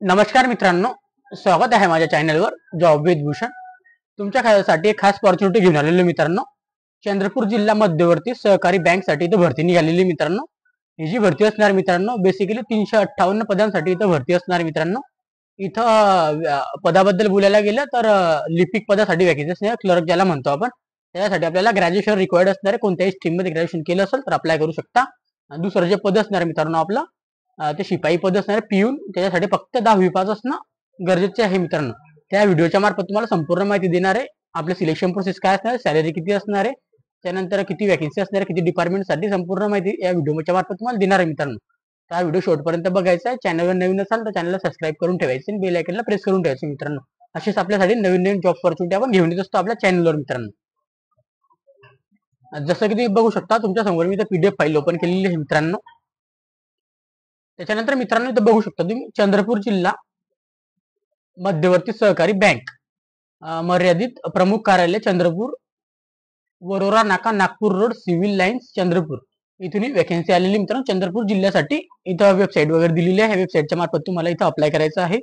नमस्कार मित्रांनो, स्वागत आहे माझ्या चॅनलवर जॉब विथ भूषण. तुमच्या खात्यासाठी एक खास ऑपॉर्च्युनिटी घेऊन आलेलो मित्रांनो. चंद्रपूर जिल्हा मध्यवर्ती सहकारी बँक साठी इथं भरती निघालेली मित्रांनो. ही जी भरती असणार मित्रांनो, बेसिकली 358 पदांसाठी इथं भरती असणार मित्रांनो. इथं पदाबद्दल बोलायला गेलं तर लिपिक पदासाठी वॅकेन्सी असणार, क्लर्क ज्याला म्हणतो आपण. त्यासाठी आपल्याला ग्रॅज्युएशन रिक्वायर्ड असणार आहे. कोणत्याही स्ट्रीम मध्ये ग्रॅज्युएशन केलं असेल तर अप्लाय करू शकता. दुसरं जे पद असणार मित्रांनो आपलं ते शिपाई पद असणार पिऊन, त्याच्यासाठी फक्त 10वी पास असणं गरजेचे आहे मित्रांनो. त्या व्हिडिओच्या मार्फत तुम्हाला संपूर्ण माहिती देणार आहे. आपलं सिलेक्शन प्रोसेस काय असणार, सॅलरी किती असणार आहे, त्यानंतर किती वॅकेन्सी असणार आहे, किती डिपार्टमेंटसाठी संपूर्ण माहिती या व्हिडिओच्या मार्फत तुम्हाला देणार आहे मित्रांनो. हा व्हिडिओ शेवटपर्यंत बघायचा आहे. चॅनलवर नवीन असाल तर चॅनलला सबस्क्राईब करून ठेवायचे आणि बेल आयकॉनला प्रेस करून ठेवायचे मित्रांनो. असेच आपल्यासाठी नवीन नवीन जॉब ऑपॉर्च्युनिटी आपण घेऊन येत असतो आपल्या चॅनलवर मित्रांनो. जसं की तुम्ही बघू शकता तुमच्या समोर मी पीडीएफ फाईल ओपन केलेली आहे मित्रांनो. त्याच्यानंतर मित्रांनो इथं बघू शकता तुम्ही चंद्रपूर जिल्हा मध्यवर्ती सहकारी बँक मर्यादित प्रमुख कार्यालय चंद्रपूर, वरोरा नाका, Nagpur road, civil lines, Chandrapur इथून वॅकेन्सी आलेली मित्रांनो. चंद्रपूर जिल्ह्यासाठी इथं वेबसाईट वगैरे दिलेली आहे. वेबसाईटच्या मार्फत तुम्हाला इथं अप्लाय करायचं आहे.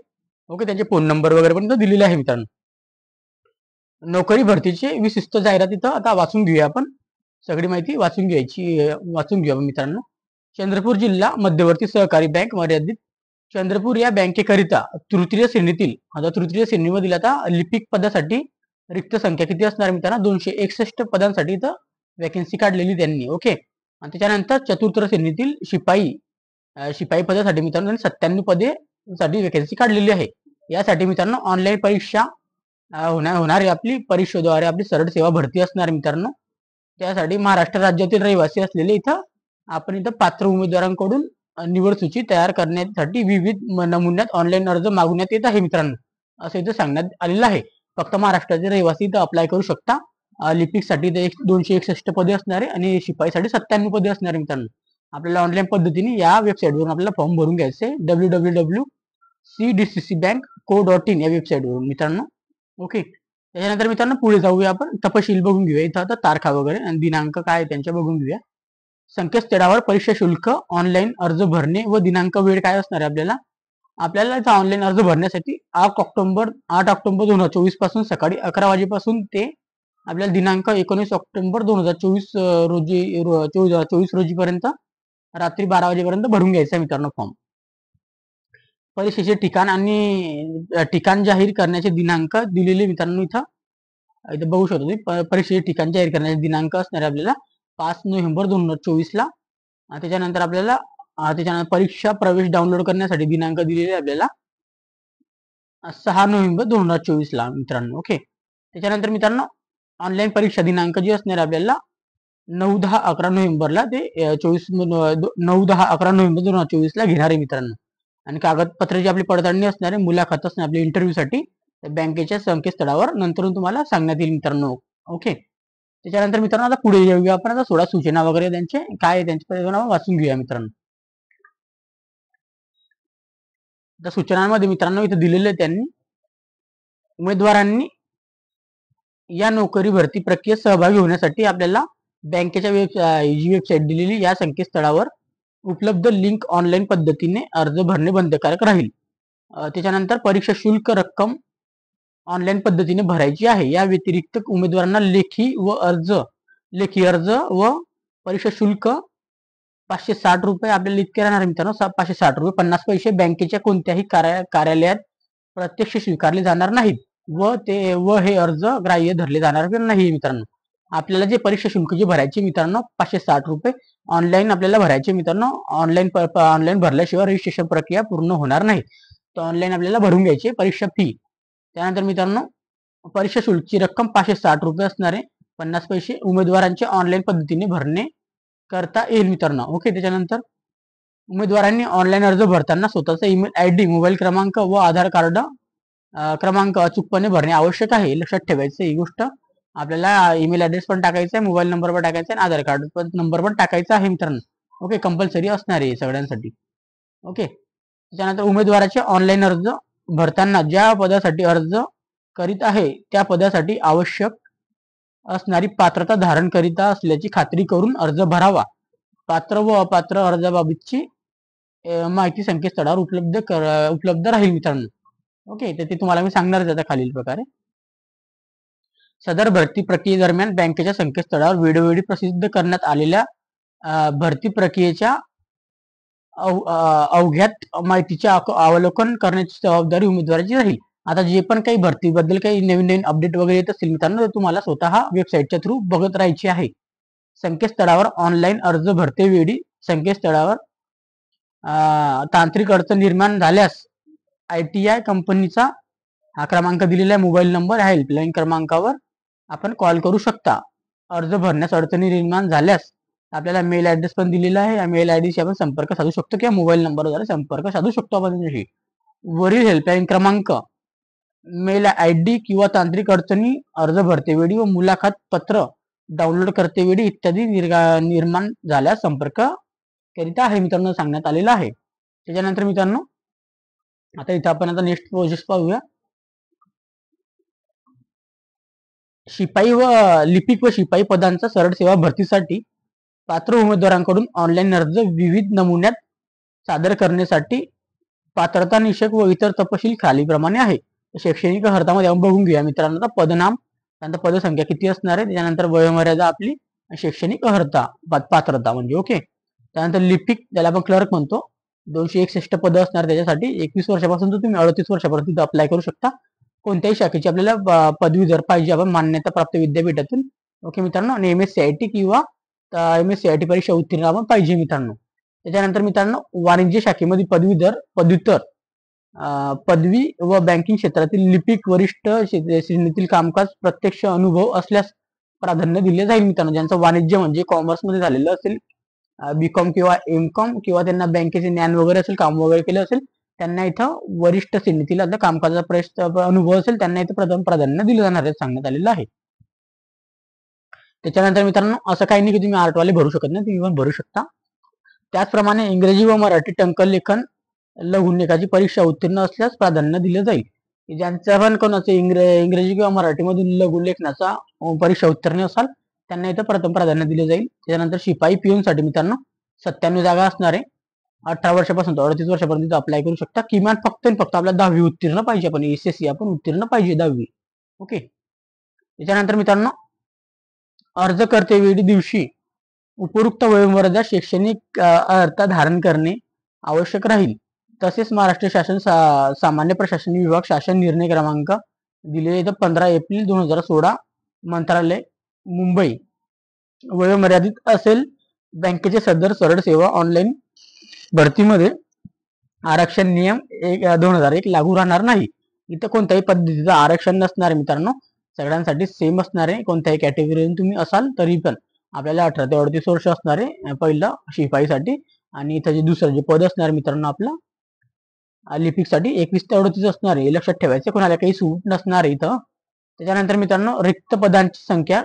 ओके, त्यांचे फोन नंबर वगैरे पण इथं दिलेले आहे मित्रांनो. नोकरी भरतीची विशिष्ट जाहिरात इथं आता वाचून घेऊया आपण. सगळी माहिती वाचून घेऊया मित्रांनो. चंद्रपूर जिल्हा मध्यवर्ती सहकारी बँक मर्यादित चंद्रपूर या बँकेकरिता तृतीय श्रेणीतील, आता तृतीय श्रेणीमधील आता लिपिक पदासाठी रिक्त संख्या किती असणार मित्रांनो, 261 पदांसाठी इथं वॅकेन्सी काढलेली त्यांनी. ओके, आणि त्याच्यानंतर चतुर्थ श्रेणीतील शिपाई पदासाठी मित्रांनो 97 पदे साठी वॅकेन्सी काढलेली आहे. यासाठी मित्रांनो ऑनलाईन परीक्षा होणारी आपली परीक्षेद्वारे आपली सरळ सेवा भरती असणार मित्रांनो. त्यासाठी महाराष्ट्र राज्यातील रहिवासी असलेले इथं आपण इथं पात्र उमेदवारांकडून निवड सूची तयार करण्यासाठी विविध नमुन्यात ऑनलाईन अर्ज मागवण्यात येत आहे मित्रांनो, असं इथं सांगण्यात आलेलं आहे. फक्त महाराष्ट्राचे रहिवासी इथं अप्लाय करू शकता. लिपिकसाठी 261 पदे असणारे आणि शिपाईसाठी 97 पदे असणारे मित्रांनो. आपल्याला ऑनलाईन पद्धतीने या वेबसाईटवरून आपल्याला फॉर्म भरून घ्यायचे www.cdccbank.co.in या वेबसाईटवरून मित्रांनो. ओके, त्याच्यानंतर मित्रांनो पुढे जाऊया आपण. तपशील बघून घेऊया. इथं आता तारखा वगैरे आणि दिनांक काय त्यांच्या बघून घेऊया. संकेतस्थळावर परीक्षा शुल्क, ऑनलाईन अर्ज भरणे व दिनांक वेळ काय असणार आहे आपल्याला इथं ऑनलाईन अर्ज भरण्यासाठी 8 ऑक्टोबर 2024 पासून सकाळी 11 वाजेपासून ते आपल्याला दिनांक 19 ऑक्टोबर 2024 रोजी पर्यंत रात्री 12 वाजेपर्यंत भरून घ्यायचा मित्रांनो फॉर्म. परीक्षेचे ठिकाण आणि ठिकाण जाहीर करण्याचे दिनांक दिलेले मित्रांनो इथं बघू शकतो तुम्ही. परीक्षेचे ठिकाण जाहीर करण्याचे दिनांक असणार आहे आपल्याला 5 नोव्हेंबर 2024 ला. त्याच्यानंतर आपल्याला परीक्षा प्रवेश डाउनलोड करण्यासाठी दिनांक दिलेले आपल्याला 6 नोव्हेंबर 2024 ला मित्रांनो. ओके, त्याच्यानंतर मित्रांनो ऑनलाईन परीक्षा दिनांक जी असणार आपल्याला 9-10-11 नोव्हेंबरला ते 9-10-11 नोव्हेंबर 2024 ला घेणार आहे मित्रांनो. आणि कागदपत्र जी आपली पडताळणी असणार आहे, मुलाखत असणार आपल्या इंटरव्ह्यू साठी बँकेच्या संकेतस्थळावर नंतर तुम्हाला सांगण्यात येईल मित्रांनो. ओके, त्याच्यानंतर मित्रांनो आता पुढे येऊया आपण. आता 16 सूचना वगैरे त्यांचे काय त्यांचे वाचून घेऊया मित्रांनो. त्या सूचनांमध्ये मित्रांनो इथे दिलेले त्यांनी उमेदवारांनी या नोकरी भरती प्रक्रियेत सहभागी होण्यासाठी आपल्याला बँकेच्या वेबसाईट दिलेली या संकेतस्थळावर उपलब्ध लिंक ऑनलाईन पद्धतीने अर्ज भरणे बंधनकारक राहील. त्याच्यानंतर परीक्षा शुल्क रक्कम ऑनलाईन पद्धतीने भरायची आहे. या व्यतिरिक्त उमेदवारांना लेखी अर्ज व परीक्षा शुल्क 560 रुपये आपल्याला इतके राहणार मित्रांनो. 560 रुपये 50 पैसे बँकेच्या कोणत्याही कार्यालयात प्रत्यक्ष स्वीकारले जाणार नाहीत व हे अर्ज ग्राह्य धरले जाणार नाही मित्रांनो. आपल्याला जे परीक्षा शुल्क जे भरायचे मित्रांनो 560 रुपये ऑनलाईन आपल्याला भरायचे मित्रांनो. ऑनलाईन भरल्याशिवाय रजिस्ट्रेशन प्रक्रिया पूर्ण होणार नाही. तर ऑनलाईन आपल्याला भरून घ्यायची परीक्षा फी. त्यानंतर मित्रांनो परीक्षा शुल्कची रक्कम 560 रुपये असणार आहे. 50 पैसे उमेदवारांचे ऑनलाईन पद्धतीने भरणे करता येईल मित्रांनो. ओके, त्याच्यानंतर उमेदवारांनी ऑनलाईन अर्ज भरताना स्वतःचा ईमेल आयडी, मोबाईल क्रमांक व आधार कार्ड क्रमांक अचूकपणे भरणे आवश्यक आहे. लक्षात ठेवायचं ही गोष्ट. आपल्याला ईमेल ऍड्रेस पण टाकायचा आहे, मोबाईल नंबर पण टाकायचा आहे, आधार कार्ड नंबर पण टाकायचा आहे मित्रांनो. ओके, कंपल्सरी असणार आहे सगळ्यांसाठी. ओके, त्याच्यानंतर उमेदवाराचे ऑनलाईन अर्ज भरताना ज्या पदासाठी अर्ज करीत आहे त्या पदासाठी आवश्यक असणारी पात्रता धारण करीत असल्याची खात्री करून अर्ज भरावा. पात्र व अपात्र अर्जाबाबतची माहिती संकेतस्थळावर उपलब्ध राहील मित्रांनो. ओके, तर ते तुम्हाला मी सांगणारच आता खालील प्रकारे. सदर भरती प्रक्रियेदरम्यान बँकेच्या संकेतस्थळावर वेळोवेळी प्रसिद्ध करण्यात आलेल्या भरती प्रक्रियेच्या अवघ्यात माहितीचे अवलोकन करण्याची जबाबदारी उमेदवाराची राहील. आता जे पण काही भरतीबद्दल काही नवीन नवीन अपडेट वगैरे येत असतील मित्रांनो, तुम्हाला स्वतः वेबसाईटच्या थ्रू बघत राहायची आहे. संकेतस्थळावर ऑनलाईन अर्ज भरतेवेळी संकेतस्थळावर तांत्रिक अडचण निर्माण झाल्यास ITI कंपनीचा हा क्रमांक दिलेला मोबाईल नंबर आहे, हेल्पलाईन क्रमांकावर आपण कॉल करू शकता. अर्ज भरण्यास अडचणी निर्माण झाल्यास आपल्याला मेल ऍड्रेस पण दिलेला आहे. या मेल आयडीशी आपण संपर्क साधू शकतो किंवा मोबाईल नंबरद्वारे संपर्क साधू शकतो आपण त्यांच्याशी. वरील हेल्पलाईन क्रमांक, मेल ID किंवा तांत्रिक अडचणी अर्ज भरतेवेळी व मुलाखत पत्र डाउनलोड करतेवेळी इत्यादी निर्माण झाल्यास संपर्क करिता आहे मित्रांनो सांगण्यात आलेलं आहे. त्याच्यानंतर मित्रांनो आता इथं आपण आता नेक्स्ट प्रोसेस पाहूया. शिपाई व लिपिक व शिपाई पदांचा सरळ सेवा भरतीसाठी पात्र उमेदवारांकडून ऑनलाईन अर्ज विविध नमुन्यात सादर करण्यासाठी पात्रता निकष व इतर तपशील खालीप्रमाणे आहे. शैक्षणिक अर्हतामध्ये आपण बघून घेऊया मित्रांनो. पदनाम, त्यानंतर पदसंख्या किती असणार आहे, त्याच्यानंतर वयोमर्यादा आपली, शैक्षणिक अर्हता पात्रता म्हणजे ओके. त्यानंतर लिपिक, ज्याला आपण क्लर्क म्हणतो, 261 पद असणार त्याच्यासाठी. 21 वर्षापासून तर तुम्ही 38 वर्षापर्यंत अप्लाय करू शकता. कोणत्याही शाखेची आपल्याला पदवीधर पाहिजे आपण मान्यता प्राप्त विद्यापीठातून. ओके मित्रांनो. आणि MSCIT किंवा MSCIT परीक्षा उत्तीर्ण आपण पाहिजे मित्रांनो. त्याच्यानंतर मित्रांनो वाणिज्य शाखेमध्ये पदव्युत्तर पदवी व बँकिंग क्षेत्रातील लिपिक वरिष्ठ श्रेणीतील कामकाज प्रत्यक्ष अनुभव असल्यास प्राधान्य दिले जाईल मित्रांनो. ज्यांचं वाणिज्य म्हणजे कॉमर्स मध्ये झालेलं असेल, BCom किंवा MCom, किंवा त्यांना बँकेचे ज्ञान वगैरे असेल, काम वगैरे केलं असेल, त्यांना इथं वरिष्ठ श्रेणीतील आता कामकाजाचा अनुभव असेल त्यांना इथं प्रथम प्राधान्य दिलं जाणार आहे सांगण्यात आलेलं आहे. त्याच्यानंतर मित्रांनो असं काही नाही की तुम्ही आर्टवाले भरू शकत नाही, तुम्ही पण भरू शकता. त्याचप्रमाणे इंग्रजी व मराठी टंकलेखन लघुलेखाची परीक्षा उत्तीर्ण असल्यास प्राधान्य दिले जाईल. ज्यांचं पण कोणाचं इंग्रजी किंवा मराठीमधून लघुलेखनाचा परीक्षा उत्तीर्ण असाल त्यांना इथं प्रथम प्राधान्य दिले जाईल. त्याच्यानंतर शिपाई पिऊन साठी मित्रांनो 97 जागा असणार आहे. 18 वर्षापासून 38 वर्षापर्यंत अप्लाय करू शकता. किमान फक्त आपल्याला 10वी उत्तीर्ण पाहिजे, आपण SSC आपण उत्तीर्ण पाहिजे 10वी. ओके. त्याच्यानंतर मित्रांनो अर्ज करतेवेळी दिवशी उपयुक्त वयोमर्यादा शैक्षणिक अर्हता धारण करणे आवश्यक राहील. तसेच महाराष्ट्र शासन सामान्य प्रशासन विभाग शासन निर्णय क्रमांक दिलेले 15 एप्रिल 2016 मंत्रालय मुंबई वयोमर्यादित असेल. बँकेचे सदर सरळ सेवा ऑनलाईन भरतीमध्ये आरक्षण नियम 2001 लागू राहणार नाही. इथं कोणत्याही पद्धतीचं आरक्षण नसणार आहे मित्रांनो, सगळ्यांसाठी सेम असणार आहे. कोणत्याही कॅटेगरीतून तुम्ही असाल तरी पण आपल्याला 18 ते 38 वर्ष असणार आहे पहिलं शिपाईसाठी. आणि इथं जे दुसरं जे पद असणार मित्रांनो आपलं लिपिकसाठी 21 ते 38 असणार आहे. लक्षात ठेवायचं, कोणाला काही सूट नसणार आहे इथं. त्याच्यानंतर मित्रांनो रिक्त पदांची संख्या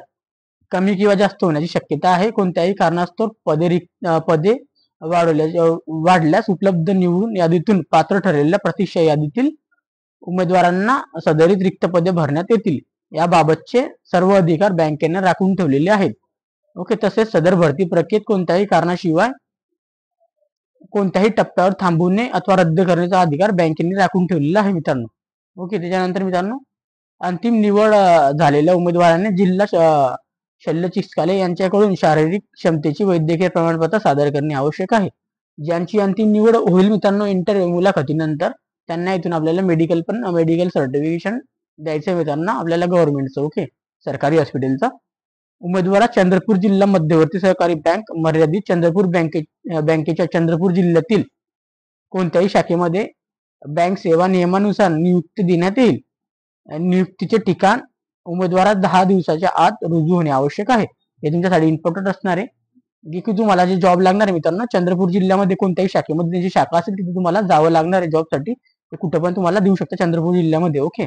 कमी किंवा जास्त होण्याची शक्यता आहे. कोणत्याही कारणास्तव पदे वाढल्यास उपलब्ध निवडून यादीतून पात्र ठरलेल्या प्रतीक्षा यादीतील उमेदवारांना सदरीत रिक्त पदे भरण्यात येतील. याबाबतचे सर्व अधिकार बँकेने राखून ठेवलेले आहेत. ओके. तसेच सदर भरती प्रक्रियेत कोणत्याही कारणाशिवाय कोणत्याही टप्प्यावर थांबवणे अथवा रद्द करण्याचा अधिकार बँकेने राखून ठेवलेला आहे मित्रांनो. ओके. त्याच्यानंतर मित्रांनो अंतिम निवड झालेल्या उमेदवारांनी जिल्हा शल्य चिकित्सालय यांच्याकडून शारीरिक क्षमतेची वैद्यकीय प्रमाणपत्र सादर करणे आवश्यक आहे. ज्यांची अंतिम निवड होईल मित्रांनो इंटरव्ह्यू मुलाखतीनंतर त्यांना इथून आपल्याला मेडिकल सर्टिफिकेशन द्यायचं मित्रांनो आपल्याला गव्हर्नमेंटचं. ओके. सरकारी हॉस्पिटलचा. उमेदवारास चंद्रपूर जिल्हा मध्यवर्ती सहकारी बँक मर्यादित चंद्रपूर बँकेच्या चंद्रपूर जिल्ह्यातील कोणत्याही शाखेमध्ये बँक सेवा नियमानुसार नियुक्ती देण्यात येईल. नियुक्तीचे ठिकाण उमेदवारास 10 दिवसाच्या आत रुजू होणे आवश्यक आहे. हे तुमच्यासाठी इम्पॉर्टंट असणार आहे की तुम्हाला जे जॉब लागणार आहे मित्रांनो चंद्रपूर जिल्ह्यामध्ये कोणत्याही शाखेमध्ये त्यांची शाखा असेल तिथे तुम्हाला जावं लागणार आहे जॉबसाठी. ते कुठं पण तुम्हाला देऊ शकता चंद्रपूर जिल्ह्यामध्ये. ओके.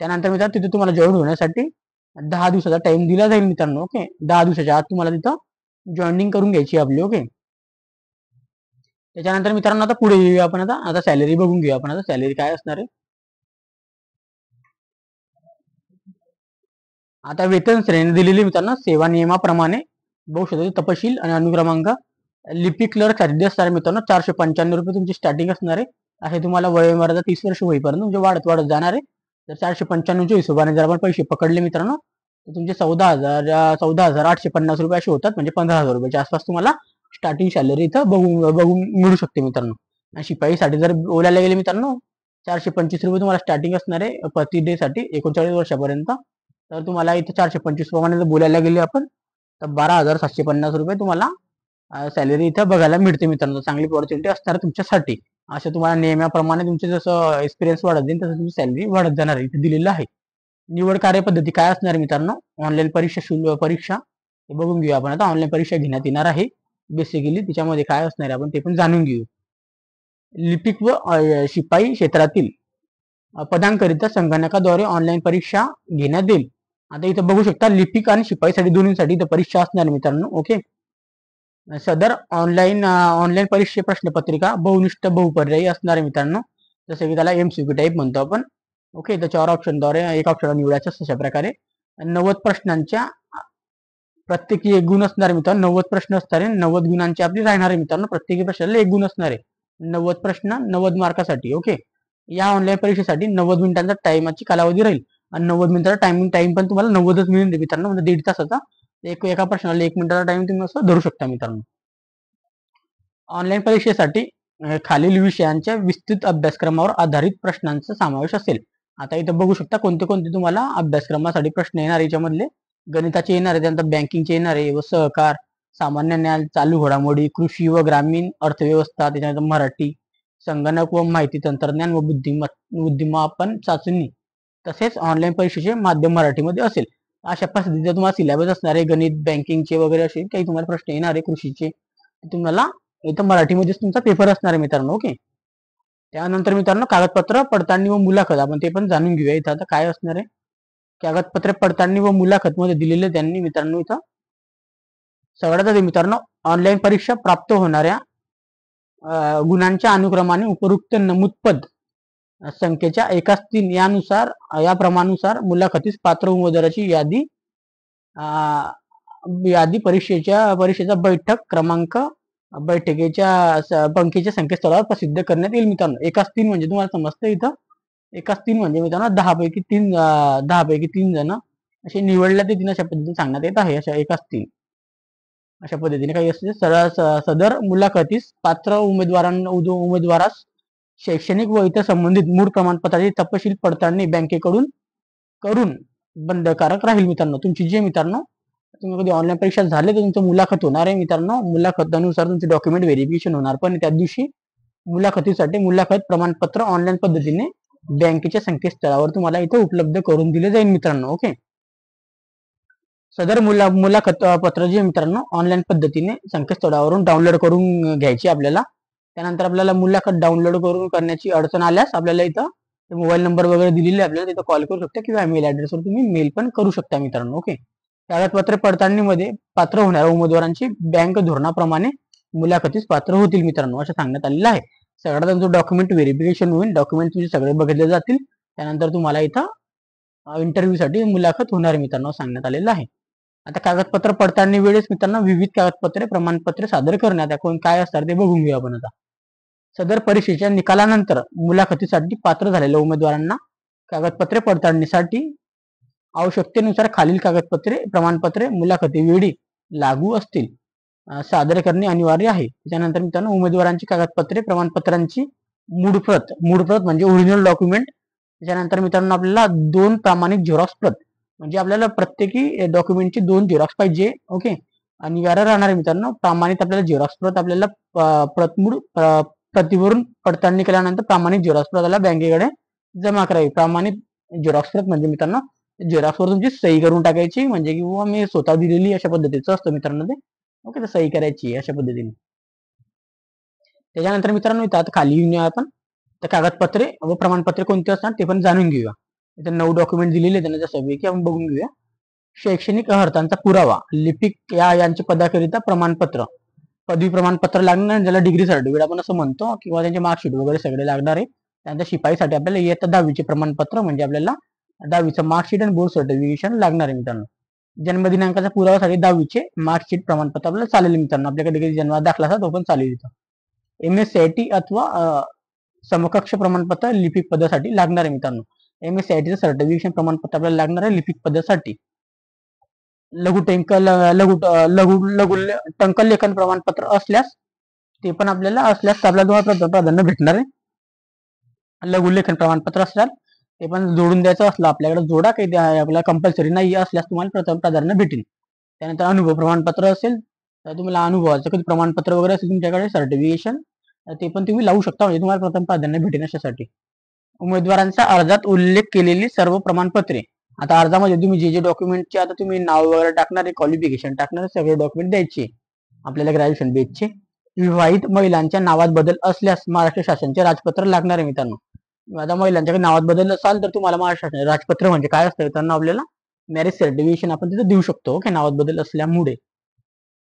त्यानंतर मित्रांनो तिथे तुम्हाला जॉईन होण्यासाठी 10 दिवसाचा टाइम दिला जाईल मित्रांनो. ओके. 10 दिवसाच्या आत तुम्हाला तिथं जॉईनिंग करून घ्यायची आपली. ओके. त्याच्यानंतर मित्रांनो आता पुढे येऊया आपण. आता सॅलरी बघून घेऊया आपण. आता सॅलरी काय असणार आहे. आता वेतन श्रेणी दिलेली मित्रांनो सेवा नियमाप्रमाणे बघू शकतो तपशील आणि अनुक्रमांक. लिपिक क्लर्क साठी असणार आहे मित्रांनो 495 रुपये तुमची स्टार्टिंग असणार आहे. असे तुम्हाला वयोमर्यादा 30 वर्ष होईपर्यंत तुमचे वाढत वाढत जाणार आहे. तर 495च्या हिशोबाने जर आपण पैसे पकडले मित्रांनो तर तुमचे 14,850 रुपये असे होतात, म्हणजे 15,000 रुपयाच्या आसपास तुम्हाला स्टार्टिंग सॅलरी इथं बघून मिळू शकते मित्रांनो. आणि शिपाईसाठी जर बोलायला गेले मित्रांनो 425 रुपये तुम्हाला स्टार्टिंग असणार आहे प्रति डे साठी 39 वर्षापर्यंत. तर तुम्हाला इथं 425 प्रमाणे जर बोलायला गेले आपण तर 12,750 रुपये तुम्हाला सॅलरी इथं बघायला मिळते मित्रांनो. चांगली अपॉर्च्युनिटी असणार तुमच्यासाठी. असं तुम्हाला नियमाप्रमाणे तुमचे जसं एक्सपिरियन्स वाढत जाईल तसं तुमची सॅलरी वाढत जाणार आहे, इथे दिलेलं आहे. निवड कार्यपद्धती काय असणार मित्रांनो, ऑनलाईन परीक्षा हे बघून घेऊ आपण. आता ऑनलाईन परीक्षा घेण्यात येणार आहे बेसिकली, त्याच्यामध्ये काय असणार आहे आपण ते पण जाणून घेऊ. लिपिक व शिपाई क्षेत्रातील पदांकरिता संगणकाद्वारे ऑनलाईन परीक्षा घेण्यात येईल. आता इथं बघू शकता लिपिक आणि शिपाईसाठी दोन्हीसाठी इथं परीक्षा असणार मित्रांनो. ओके, सदर ऑनलाईन परीक्षे प्रश्नपत्रिका बहुनिष्ठ बहुपर्यायी असणार आहे मित्रांनो, जसं की त्याला MCQ टाईप म्हणतो आपण. ओके, तर 4 ऑप्शनद्वारे एक ऑप्शन निवडायचं अशा प्रकारे 90 प्रश्नांच्या प्रत्येकी 1 गुण असणार मित्रांनो. 90 प्रश्न असणार आहे, 90 गुणांची आपली राहणार आहे मित्रांनो. प्रत्येकी प्रश्नाला 1 गुण असणार आहे. 90 प्रश्न 90 मार्कासाठी. ओके, या ऑनलाईन परीक्षेसाठी 90 मिनिटांचा टाइमाची कालावधी राहील आणि 90 मिनिटाचा टाइम पण तुम्हाला 90च मिळून दे मित्रांनो, म्हणजे 1.5 तासाचा. एका प्रश्नाला 1 मिनिटाचा टाइम तुम्ही असं धरू शकता मित्रांनो. ऑनलाईन परीक्षेसाठी खालील विषयांच्या विस्तृत अभ्यासक्रमावर आधारित प्रश्नांचा समावेश असेल. आता इथं बघू शकता कोणते कोणते तुम्हाला अभ्यासक्रमासाठी प्रश्न येणार. याच्यामधले गणिताचे येणार आहे, त्यानंतर बँकिंगचे येणार आहे व सहकार, सामान्य ज्ञान, चालू घडामोडी, कृषी व ग्रामीण अर्थव्यवस्था, त्याच्यानंतर मराठी, संगणक व माहिती तंत्रज्ञान व बुद्धिमापन चाचणी, तसेच ऑनलाईन परीक्षेचे माध्यम मराठीमध्ये असेल. अशा पद्धतीचा तुम्हाला सिलेबस असणार आहे. गणित, बँकिंगचे वगैरे असे काही तुम्हाला प्रश्न येणार आहे, कृषीचे तुम्हाला इथं मराठीमध्येच तुमचा पेपर असणार आहे मित्रांनो. ओके, त्यानंतर मित्रांनो कागदपत्र पडताळणी व मुलाखत आपण ते पण जाणून घेऊया. इथं आता काय असणार आहे, कागदपत्र पडताळणी व मुलाखत मध्ये दिलेले त्यांनी मित्रांनो इथं सगळ्यात आधी मित्रांनो ऑनलाईन परीक्षा प्राप्त होणाऱ्या गुणांच्या अनुक्रमाने उपरोक्त नमूद पद संख्येच्या 1:3 या प्रमाणानुसार मुलाखतीस पात्र उमेदवाराची यादी परीक्षेचा बैठक क्रमांक बैठकीच्या पंक्तीच्या संकेतस्थळावर प्रसिद्ध करण्यात येईल मित्रांनो. 1:3 म्हणजे तुम्हाला समजतं इथं 1:3 म्हणजे मित्रांनो 10 पैकी 3 जण असे निवडल्या ते 3 अशा पद्धतीने सांगण्यात येत आहे. अशा 1:3 अशा पद्धतीने काही असते. सदर मुलाखतीस पात्र उमेदवारास शैक्षणिक व इतर संबंधित मूळ प्रमाणपत्राची तपशील पडताळणी बँकेकडून करून बंधनकारक राहील मित्रांनो. तुमची जे मित्रांनो तुम्ही कधी ऑनलाईन परीक्षा झाले तर तुमचं मुलाखत होणार आहे मित्रांनो. मुलाखतीनुसार तुमचे डॉक्युमेंट व्हेरिफिकेशन होणार, पण त्या दिवशी मुलाखतीसाठी मुलाखत प्रमाणपत्र ऑनलाईन पद्धतीने बँकेच्या संकेतस्थळावर तुम्हाला इथे उपलब्ध करून दिले जाईल मित्रांनो. ओके, सदर मुलाखत पत्र जे मित्रांनो ऑनलाईन पद्धतीने संकेतस्थळावरून डाउनलोड करून घ्यायची आपल्याला. त्यानंतर आपल्याला मुलाखत डाउनलोड करून करण्याची अडचण आल्यास आपल्याला इथं मोबाईल नंबर वगैरे दिलेले आपल्याला तिथं कॉल करू शकता किंवा मेल ऍड्रेसवर तुम्ही मेल पण करू शकता मित्रांनो. ओके, कागदपत्र पडताळणीमध्ये पात्र होणाऱ्या उमेदवारांची बँक धोरणाप्रमाणे मुलाखतीस पात्र होतील मित्रांनो, असं सांगण्यात आलेलं आहे. सगळ्यात तुमचं डॉक्युमेंट व्हेरिफिकेशन होईल, डॉक्युमेंट तुमचे सगळे बघितले जातील. त्यानंतर तुम्हाला इथं इंटरव्ह्यू साठी मुलाखत होणार मित्रांनो सांगण्यात आलेलं आहे. आता कागदपत्र पडताळणी वेळेस मित्रांनो विविध कागदपत्रे प्रमाणपत्रे सादर करण्यात कोण काय असतात ते बघून घेऊ आपण. आता सदर परीक्षेच्या निकालानंतर मुलाखतीसाठी पात्र झालेल्या उमेदवारांना कागदपत्रे पडताळणीसाठी आवश्यकतेनुसार खालील कागदपत्रे प्रमाणपत्रे मुलाखती वेळी लागू असतील सादर करणे अनिवार्य आहे. त्यानंतर मित्रांनो उमेदवारांची कागदपत्रे प्रमाणपत्रांची मूळ प्रत म्हणजे ओरिजिनल डॉक्युमेंट. त्याच्यानंतर मित्रांनो आपल्याला 2 प्रामाणिक झेरॉक्स प्रत, म्हणजे आपल्याला प्रत्येकी डॉक्युमेंटची 2 झेरॉक्स पाहिजे. ओके, अनिवार्य राहणार आहे मित्रांनो. प्रामाणिक आपल्याला झेरॉक्स प्रत आपल्याला प्रतिवरून पडताळणी केल्यानंतर प्रामाणिक झेरॉक्स प्रत आपल्याला बँकेकडे जमा करावी. प्रामाणिक झेरॉक्स प्रत म्हणजे मित्रांनो झेरॉक्सवर तुमची सही करून टाकायची, म्हणजे की मी स्वतः दिलेली अशा पद्धतीचं असतं मित्रांनो ते. ओके, तर सही करायची अशा पद्धतीने. त्याच्यानंतर मित्रांनो इथं आता खाली येऊन आपण तर कागदपत्रे व प्रमाणपत्रे कोणते असतात ते पण जाणून घेऊया. इथे 9 डॉक्युमेंट दिलेले त्यांना जसं की आपण बघून घेऊया. शैक्षणिक अर्हतांचा पुरावा, लिपिक यांचे पदाकरिता प्रमाणपत्र, पदवी प्रमाणपत्र लागणार ज्याला डिग्री सर्टिफिकेट आपण असं म्हणतो, किंवा त्यांचे मार्कशीट वगैरे सगळे लागणार आहे. त्यानंतर शिपाईसाठी आपल्याला इयत्ता 10वीचे प्रमाणपत्र, म्हणजे आपल्याला 10वीचं मार्कशीट आणि बोर्ड सर्टिफिकेशन लागणार आहे मित्रांनो. जन्मदिनांकाच्या पुराव्यासाठी 10वीचे मार्कशीट प्रमाणपत्र आपल्याला चालेल मित्रांनो. आपल्याकडे कधी जन्म दाखला असा तो पण चालेल इथं. MSCIT अथवा समकक्ष प्रमाणपत्र लिपिक पदासाठी लागणार आहे मित्रांनो. MSCITचं सर्टिफिकेशन प्रमाणपत्र आपल्याला लागणार आहे लिपिक पदासाठी. लघु टंकल लेखन प्रमाणपत्र असल्यास ते पण आपल्याला तुम्हाला प्राधान्य भेटणार आहे. लघु लेखन प्रमाणपत्र असल्यास ते पण जोडून द्यायचं असलं आपल्याकडे जोडा, काही आपल्याला कंपल्सरी नाही असल्यास तुम्हाला प्रथम प्राधान्य भेटेल. त्यानंतर अनुभव प्रमाणपत्र असेल तर तुम्हाला अनुभवाचं कधी प्रमाणपत्र वगैरे असेल तुमच्याकडे सर्टिफिकेशन ते पण तुम्ही लावू शकता, म्हणजे तुम्हाला प्रथम प्राधान्य भेटेल अशासाठी. उमेदवारांच्या अर्जात उल्लेख केलेली सर्व प्रमाणपत्रे, आता अर्जामध्ये तुम्ही जे डॉक्युमेंटचे आता तुम्ही नाव वगैरे टाकणार आहे, क्वालिफिकेशन टाकणार आहे, सगळे डॉक्युमेंट द्यायचे आपल्याला ग्रॅज्युएशन बेसचे. विवाहित महिलांच्या नावात बदल असल्यास महाराष्ट्र शासनाचे राजपत्र लागणार आहे मित्रांनो. आता महिलांच्या नावात बदल असाल तर तुम्हाला महाराष्ट्र शासनाचे राजपत्र म्हणजे काय असतं त्यांना आपल्याला मॅरेज सर्टिफिकेशन आपण तिथे देऊ शकतो. ओके, नावात बदल असल्यामुळे.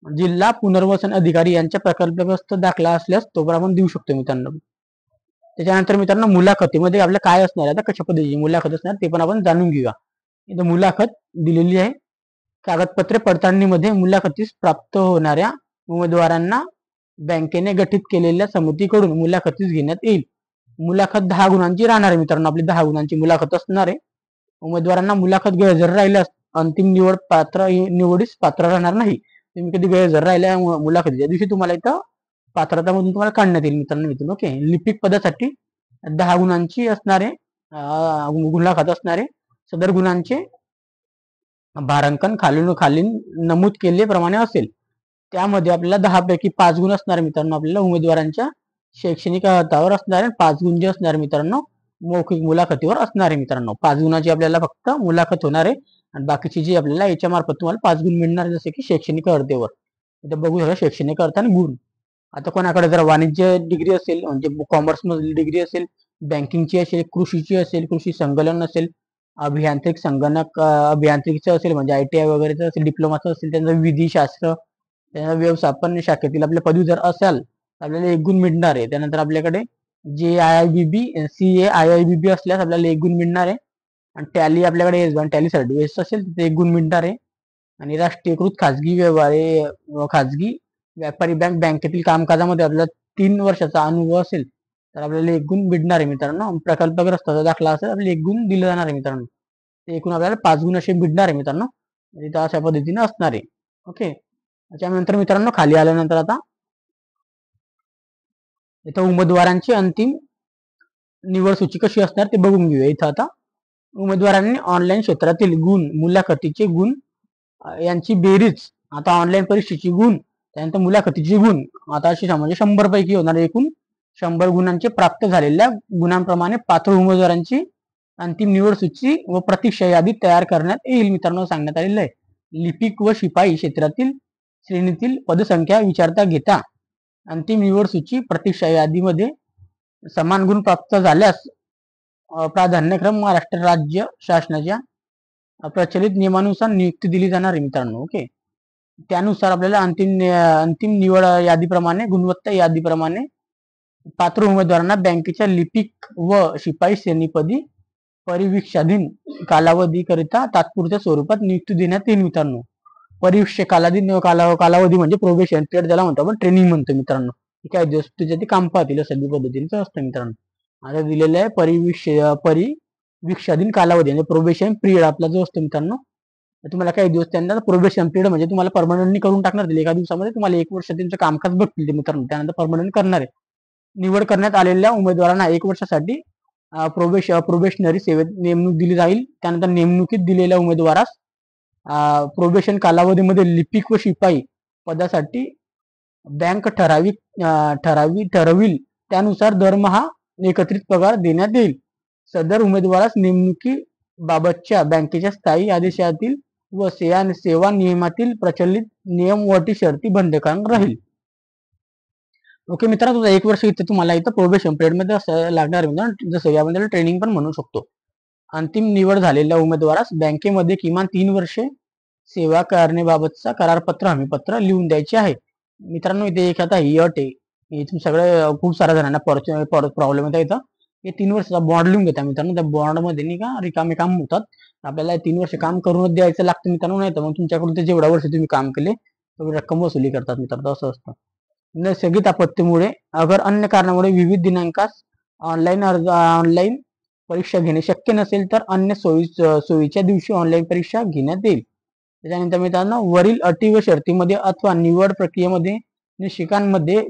जिल्हा पुनर्वसन अधिकारी यांच्या प्रकल्पग्रस्त दाखला असल्यास तो पण आपण देऊ शकतो मित्रांनो. त्याच्यानंतर मित्रांनो मुलाखतीमध्ये आपल्या काय असणार आहे, आता कशा पद्धतीची मुलाखत असणार ते पण आपण जाणून घेऊया. इथं मुलाखत दिलेली आहे. कागदपत्रे पडताळणीमध्ये मुलाखतीस प्राप्त होणाऱ्या उमेदवारांना बँकेने गठीत केलेल्या समितीकडून मुलाखतीस घेण्यात येईल. मुलाखत 10 गुणांची राहणार आहे मित्रांनो. आपली 10 गुणांची मुलाखत असणार आहे. उमेदवारांना मुलाखत गैरहजर राहिल्यास अंतिम निवडीस पात्र राहणार नाही. तुम्ही कधी गैरहजर राहिल्या मुलाखतीच्या दिवशी तुम्हाला इथं पात्रतामधून तुम्हाला काढण्यात येईल मित्रांनो इथून. ओके, लिपिक पदासाठी 10 गुणांची असणारे मुलाखत असणारे. सदर गुणांचे भारांकन खालील नमूद केल्याप्रमाणे असेल. त्यामध्ये आपल्याला 10 पैकी 5 गुण असणार मित्रांनो आपल्याला उमेदवारांच्या शैक्षणिक अर्हतावर असणारे, 5 गुण जे असणार मित्रांनो मौखिक मुलाखतीवर असणारे मित्रांनो. 5 गुणाची आपल्याला फक्त मुलाखत होणार आहे आणि बाकीची जी आपल्याला याच्या मार्फत तुम्हाला 5 गुण मिळणार, जसे की शैक्षणिक अर्हतेवर. इथे बघू शकता शैक्षणिक अर्हता आणि गुण. आता कोणाकडे जर वाणिज्य डिग्री असेल, म्हणजे कॉमर्स मधली डिग्री असेल, बँकिंगची असेल, कृषीची असेल, कृषी संकलन असेल, अभियांत्रिक संगणक अभियांत्रिकीचं असेल म्हणजे ITI वगैरेचं असेल, डिप्लोमाचं असेल, त्यांचं विधिशास्त्र, त्यांचा व्यवस्थापन शाखेतील आपल्या पदवी जर असेल आपल्याला 1 गुण मिळणार आहे. त्यानंतर आपल्याकडे JIIBB CA IIBB असल्यास आपल्याला 1 गुण मिळणार आहे. आणि टॅली आपल्याकडे टॅली सर्टिफिकेट असेल तिथे 1 गुण मिळणार आहे. आणि राष्ट्रीयकृत खाजगी व्यापारी बँकेतील कामकाजामध्ये आपल्याला 3 वर्षाचा अनुभव असेल तर आपल्याला 1 गुण मिळणार आहे मित्रांनो. प्रकल्पग्रस्ताचा दाखला असेल आपल्याला 1 गुण दिलं जाणार आहे मित्रांनो. ते एकूण आपल्याला 5 गुण असे मिळणार आहे मित्रांनो. तिथं अशा पद्धतीने असणार आहे. ओके, त्याच्यानंतर मित्रांनो खाली आल्यानंतर आता इथं उमेदवारांची अंतिम निवड सूची कशी असणार ते बघून घेऊया. इथं आता उमेदवारांनी ऑनलाईन क्षेत्रातील गुण, मुलाखतीचे गुण यांची बेरीज, आता ऑनलाईन परीक्षेची गुण, त्यानंतर मुलाखतीचे गुण, आता अशी म्हणजे 100 पैकी होणार. एकूण 100 गुणांचे प्राप्त झालेल्या गुणांप्रमाणे पात्र उमेदवारांची अंतिम निवड सूची व प्रतीक्षा यादी तयार करण्यात येईल मित्रांनो सांगण्यात आलेलं आहे. लिपिक व शिपाई क्षेत्रातील श्रेणीतील पदसंख्या विचारता घेता अंतिम निवड सूची प्रतीक्षा यादीमध्ये समान गुण प्राप्त झाल्यास प्राधान्यक्रम महाराष्ट्र राज्य शासनाच्या प्रचलित नियमानुसार नियुक्ती दिली जाणार आहे मित्रांनो. ओके, त्यानुसार आपल्याला अंतिम निवड यादीप्रमाणे, गुणवत्ता यादीप्रमाणे पात्र उमेदवारांना बँकेच्या लिपिक व शिपाई श्रेणीपदी परिवीक्षाधीन कालावधीकरिता तात्पुरत्या स्वरूपात नियुक्ती देण्यात येईल मित्रांनो. परीक्षा कालावधी म्हणजे प्रोबेशन पिरियड ज्याला म्हणतो आपण, ट्रेनिंग म्हणतो मित्रांनो. काही दिवस तुझ्या ते काम पाहतील अशा पद्धतीचं असतं मित्रांनो. आता दिलेलं आहे परिवीक्षाधीन कालावधी म्हणजे प्रोबेशन पिरियड आपला जो असतो मित्रांनो. तुम्हाला काही दिवस त्यांना प्रोबेशन पिरियड म्हणजे तुम्हाला परमनंटली करून टाकणार दिले. एका दिवसामध्ये तुम्हाला 1 वर्ष त्यांचं कामकाज बघतील मित्रांनो, त्यानंतर परमनंट करणार आहे. निवड करण्यात आलेल्या उमेदवारांना 1 वर्षासाठी प्रोबेशनरी सेवेत नेमणूक दिली जाईल. त्यानंतर नेमणुकीत दिलेल्या उमेदवारास प्रोबेशन कालावधीमध्ये लिपिक व शिपाई पदासाठी बँक ठरविल त्यानुसार दरमहा एकत्रित पगार देण्यात येईल. सदर उमेदवारास नेमणुकी बाबतच्या बँकेच्या स्थायी आदेशातील व सेवा नियमातील प्रचलित नियम व अटी शर्ती बंधनकारक राहील. ओके मित्रांनो, 1 वर्ष इथे तुम्हाला इथं प्रोबेशन पिरियड मध्ये असं लागणार आहे, जसं यामध्ये ट्रेनिंग पण म्हणू शकतो. अंतिम निवड झालेल्या उमेदवारास बँकेमध्ये किमान 3 वर्षे सेवा करण्याबाबतचा करारपत्र हमीपत्र लिहून द्यायचे आहे मित्रांनो. इथे एक आता ही अट आहे, इथून सगळे खूप साऱ्या जणांना प्रॉब्लेम येतात इथं. हे 3 वर्षाचा बॉन्ड लिहून घेता मित्रांनो. त्या बॉन्ड मध्ये नाही का रिकामे काम होतात. आपल्याला 3 वर्ष काम करूनच द्यायचं लागतं मित्रांनो, नाही तर मग तुमच्याकडून ते जेवढ्या वर्ष तुम्ही काम केले तेवढी रक्कम वसुली करतात मित्रांनो, असं असतं. नैसर्गिक आपत्तीमुळे अगर अन्य कारणामुळे विविध दिनांकास ऑनलाईन परीक्षा घेणे शक्य नसेल तर अन्य सोयीच्या दिवशी ऑनलाईन परीक्षा घेण्यात येईल. त्याच्यानंतर मित्रांनो, वरील अटी व शर्तीमध्ये अथवा निवड प्रक्रियेमध्ये निशिकांमध्ये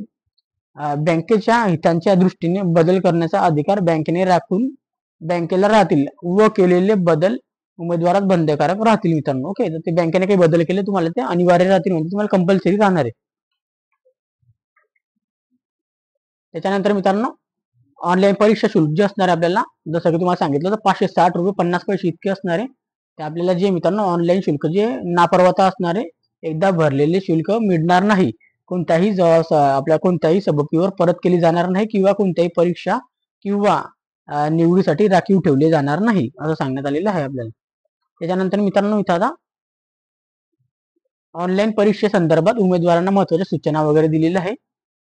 बँकेच्या हितांच्या दृष्टीने बदल करण्याचा अधिकार बँकेला राहतील व केलेले बदल उमेदवारात बंधनकारक राहतील मित्रांनो. ओके, तर ते बँकेने काही बदल केले तुम्हाला ते अनिवार्य राहतील, म्हणजे तुम्हाला कंपल्सरी राहणार आहे. त्याच्यानंतर मित्रांनो, ऑनलाईन परीक्षा शुल्क जे असणार आहे आपल्याला, जसं की तुम्हाला सांगितलं तर 560 रुपये 50 पैसे इतके असणार आहे. ते आपल्याला जे मित्रांनो ऑनलाईन शुल्क जे नापरवाता असणार आहे, एकदा भरलेले शुल्क मिळणार नाही. आपल्या कोणत्याही सवलतीवर परत केली जाणार नाही किंवा कोणत्याही परीक्षा किंवा निवडीसाठी राखीव ठेवले जाणार नाही, असं सांगण्यात आलेलं आहे आपल्याला. त्याच्यानंतर मित्रांनो, इथं आता ऑनलाईन परीक्षेसंदर्भात उमेदवारांना महत्त्वाच्या सूचना वगैरे दिलेल्या आहे.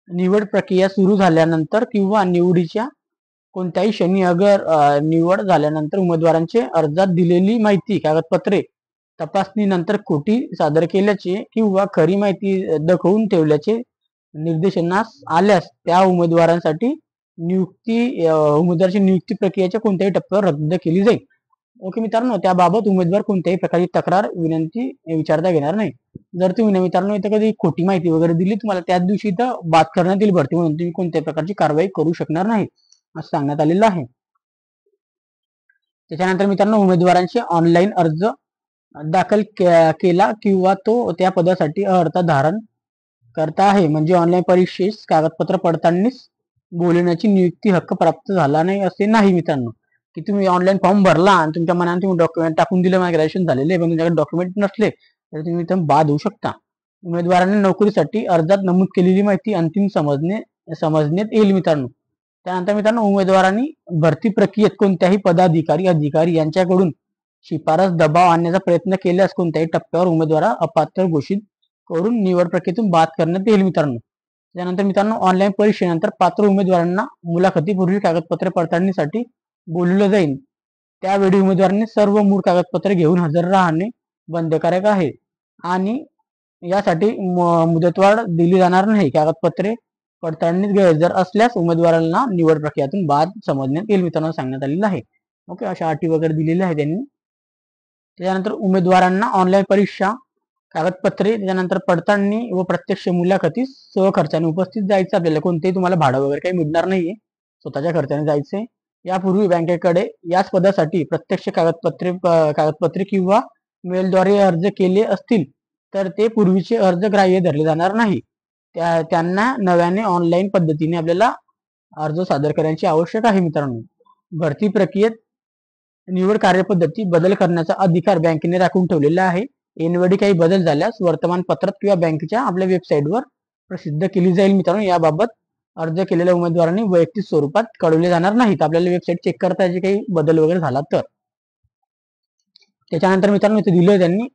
निवड प्रक्रिया सुरू झाल्यानंतर किंवा निवडीच्या कोणत्याही क्षणी अगर निवड झाल्यानंतर उमेदवारांचे अर्जात दिलेली माहिती कागदपत्रे तपासणीनंतर खोटी सादर केल्याचे किंवा खरी माहिती दाखवून ठेवल्याचे निर्देशनास आल्यास त्या उमेदवारांसाठी उमेदवाराची नियुक्ती प्रक्रियेच्या कोणत्याही टप्प्यावर रद्द केली जाईल. ओके मित्रांनो, त्याबाबत उमेदवार कोणत्याही प्रकारची तक्रार विनंती विचारता घेणार नाही. जर तुम्ही मित्रांनो इथं कधी खोटी माहिती वगैरे दिली तुम्हाला, त्याच दिवशी इथं बाद करण्यात येईल भरती, म्हणून तुम्ही कोणत्याही प्रकारची कारवाई करू शकणार नाही, असं सांगण्यात आलेलं आहे. त्याच्यानंतर मित्रांनो, उमेदवारांचे ऑनलाईन अर्ज दाखल केला किंवा तो त्या पदासाठी अर्हता धारण करता आहे, म्हणजे ऑनलाईन परीक्षेस कागदपत्र पडताळणीस बोलण्याची नियुक्ती हक्क प्राप्त झाला नाही असे नाही मित्रांनो. की तुम्ही ऑनलाईन फॉर्म भरला आणि तुमच्या मनाने तुम्ही डॉक्युमेंट टाकून दिले, माझे ग्रॅज्युएशन झालेले पण तुमच्याकडे डॉक्युमेंट नसले तर तुम्ही इथं बाद होऊ शकता. उमेदवारांनी नोकरीसाठी अर्जात नमूद केलेली माहिती अंतिम समजण्यात येईल मित्रांनो. त्यानंतर मित्रांनो, उमेदवारांनी भरती प्रक्रियेत कोणत्याही अधिकारी यांच्याकडून शिफारस दबाव आणण्याचा प्रयत्न केल्यास कोणत्याही टप्प्यावर उमेदवार अपात्र घोषित करून निवड प्रक्रियेतून बाद करण्यात येईल मित्रांनो. त्यानंतर मित्रांनो, ऑनलाईन परीक्षेनंतर पात्र उमेदवारांना मुलाखतीपूर्वी कागदपत्रे पडताळणीसाठी बोलवलं जाईल. त्यावेळी उमेदवारांनी सर्व मूळ कागदपत्रे घेऊन हजर राहणे बंधनकारक आहे आणि यासाठी मुदतवाढ दिली जाणार नाही. कागदपत्रे पडताळणीत गैरहजर असल्यास उमेदवारांना निवड प्रक्रियेतून बाद समजण्यात येईल मित्रांनो, सांगण्यात आलेलं आहे. ओके, अशा अटी वगैरे दिलेल्या आहेत त्यांनी. त्याच्यानंतर उमेदवारांना ऑनलाईन परीक्षा कागदपत्रे त्याच्यानंतर पडताळणी व प्रत्यक्ष मुलाखतीस सहखर्चाने उपस्थित जायचं. आपल्याला कोणतेही तुम्हाला भाडं वगैरे काही मिळणार नाहीये, स्वतःच्या खर्चाने जायचंय. यापूर्वी बँकेकडे याच पदासाठी प्रत्यक्ष कागदपत्रे किंवा मेलद्वारे अर्ज केले असतील तर ते पूर्वीचे अर्ज ग्राह्य धरले जाणार नाही. त्यांना नव्याने ऑनलाईन पद्धतीने आपल्याला अर्ज सादर करण्याची आवश्यक आहे मित्रांनो. भरती प्रक्रियेत निवड कार्यपद्धती बदल करण्याचा अधिकार बँकेने राखून ठेवलेला आहे. ऐनवेळी काही बदल झाल्यास वर्तमानपत्रात किंवा बँकेच्या आपल्या वेबसाईटवर प्रसिद्ध केली जाईल मित्रांनो. याबाबत अर्ज केलेल्या उमेदवारांनी वैयक्तिक स्वरूपात कळवले जाणार नाहीत. आपल्याला वेबसाईट चेक करता याचे काही बदल वगैरे झाला तर. त्याच्यानंतर मित्रांनो, इथे दिलं त्यांनी